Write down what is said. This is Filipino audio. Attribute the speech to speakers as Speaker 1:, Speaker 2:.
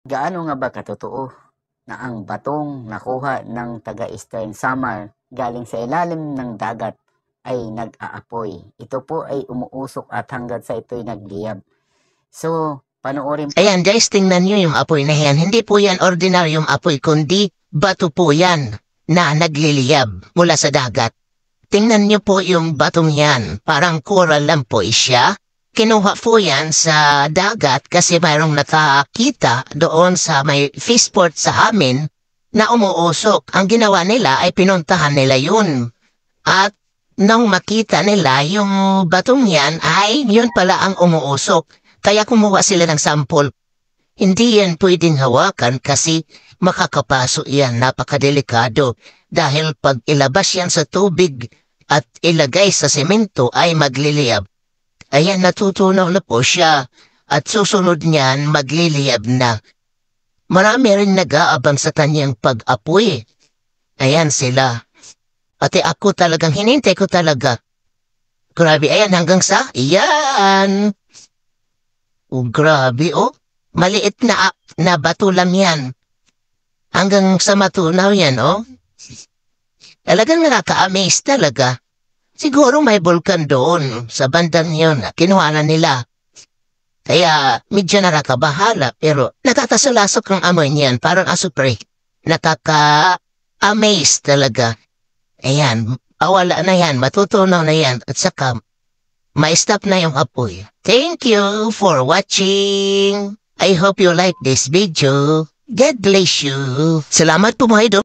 Speaker 1: Gaano nga ba katotoo na ang batong nakuha ng taga-Eastern Samar galing sa ilalim ng dagat ay nag-aapoy? Ito po ay umuusok at hanggang sa ito'y nagliyab. So, panoorin po.
Speaker 2: Ayan guys, tingnan nyo yung apoy na yan. Hindi po yan ordinaryong apoy, kundi bato po yan na nagliliyab mula sa dagat. Tingnan nyo po yung batong yan. Parang coral lang po siya. Kinuha po yan sa dagat kasi mayroong nakakita doon sa may fishport sa amin na umuusok. Ang ginawa nila ay pinuntahan nila yun. At nang makita nila yung batong yan ay yun pala ang umuusok. Kaya kumuha sila ng sample. Hindi yan pwedeng hawakan kasi makakapaso yan, napakadelikado. Dahil pag ilabas yan sa tubig at ilagay sa semento ay magliliyab. Ayan, natutunaw na po siya at susunod niyan magliliyab na. Marami rin nag-aabang sa kanyang pag-apoy. Ayan sila. Ate ako talagang hinintay ko talaga. Grabe, ayan hanggang sa, ayan. Oh, grabe, oh. Maliit na bato lang yan. Hanggang sa matunaw yan, oh. Talagang nakaka-amaze talaga. Siguro may bulkan doon sa bandang yun na kinuha na nila. Kaya medyo nakakabahala pero nakakasalasok ng amoy niyan. Parang asupre. Nakaka-amaze talaga. Ayan, awala na yan, matutunaw na yan at saka ma-stop na yung apoy. Thank you for watching. I hope you like this video. God bless you. Salamat po mga idol.